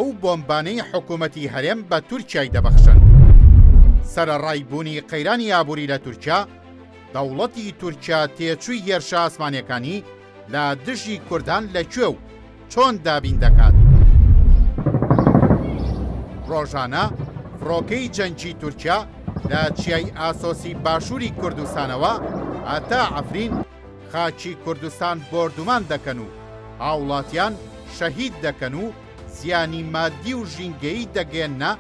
ئەو بۆمبانەی حکوومەتی هەرێم بە تورکیای دەبەخشن. سەرەڕایبوونی قەیرانی ئابووری لە تورکیا، دەوڵەتی تورکیا تێچووی هێرشە ئاسمانیەکانی لە دژی کوردان لەکوێ و چۆن دابین دەکات. ڕۆژانە فڕۆکەی جەنگی تورکیا لە چیای ئاسۆسی باشووری کوردستانەوە هەتا ئەفرین خاچی کوردستان بۆردومان دەکەن و هاوڵاتیان شەهید دەکەن و زیانی مادی و ژینگەیی دەگەێنە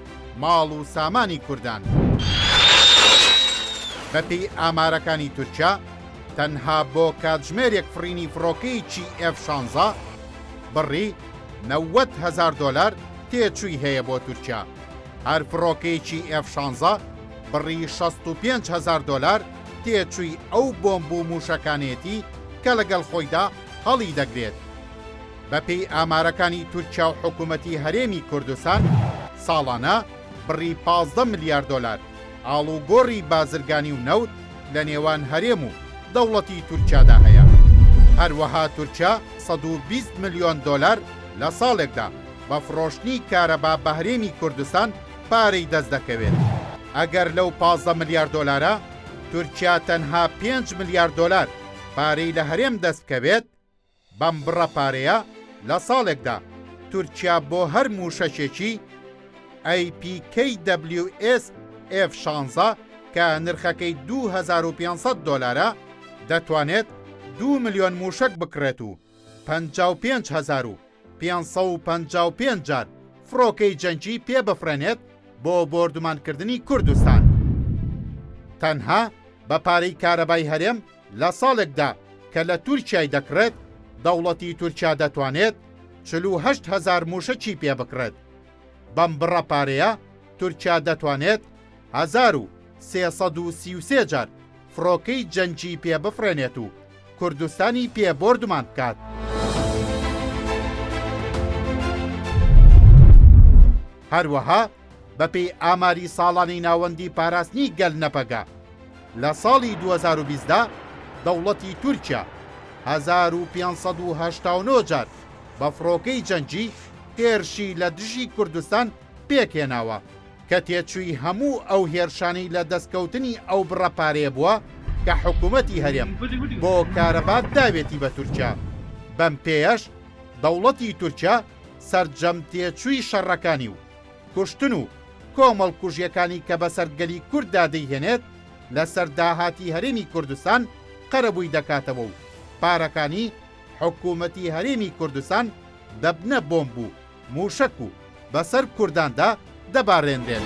ماڵ و سامانی کوردان. بەپێی ئامارەکانی تورکیا تەنها بۆ کاتژمێرێک فڕینی فڕۆکەیەکی F-16 بڕی $90,000 تێچووی هەیە بۆ تورکیا. هەر فڕۆکەیەکی F-16 بڕی $65,000 تێچووی ئەو بۆمب و موشەکانێتی کە لەگەڵ خۆیدا هەڵی دەگرێت. بەپێی ئامارەکانی تورکیا و حکوومەتی هەرێمی کوردستان ساڵانە بڕی $15 میلیارد ئاڵوگۆڕی بازرگانی و نەوت لە نێوان هەرێم و دەوڵەتی تورکیادا هەیە. هەروەها تورکیا $120 میلیۆن لە ساڵێکدا بە فرۆشتنی کارەبا بە هەرێمی کوردستان پارەی دەست دەکەوێت. ئەگەر لەو $15 میلیارد تورکیا تەنها $5 میلیارد پارەی لە هەرێم دەست بکەوێت، بەم بڕە پارەیە لە ساڵێکدا تورکیا بۆ هەر موشەکێکی APKWS F-16 کە نرخەکەی $2,500 دەتوانێت 2 ملیۆن موشک بکرێت و 55,555 جار فڕۆکەی جەنگی پێ بفرێنێت بۆ بۆردومانکردنی کوردستان. تەنها بە پارەی کارەبای هەرێم لە ساڵێکدا کە لە تورکیای دەکرێت، دەوڵەتی تورکیا دەتوانێت 48,000 موشەکی پێ بکرێت. بەم بڕە پارەیە تورکیا دەتوانێت 1,333 جار فڕۆکەی جەنگی پێ بفرێنێت و کوردستانی پێ بۆردومان بکات. هەروەها بەپێی ئاماری ساڵانی ناوەندی پاراستنی گەل نەپەگا لە ساڵی 2020دا دەوڵەتی تورکیا 1,589 جار بە فڕۆکەی جەنگی هێرشی لە دژی کوردستان پێکهێناوە کە تێچووی هەموو ئەو هێرشانی لە دەستکەوتنی ئەو بڕەپارەیە بووە کە حکوومەتی هەرێم بۆ کارەبا داوێتی بە تورکیا. بەم پێیەش دەوڵەتی تورکیا سەرجەم تێچووی شەڕەکانی و کوشتن و کۆمەڵ کوژیەکانی کە بەسەر گەلی کورددا دەیهێنێت لەسەر داهاتی هەرێمی کوردستان قەرەبووی دەکاتەوە و پارەکانی حکوومەتی هەرێمی کوردستان دەبنە بۆمب و موشک و بەسەر کورداندا دەبارێنرێن.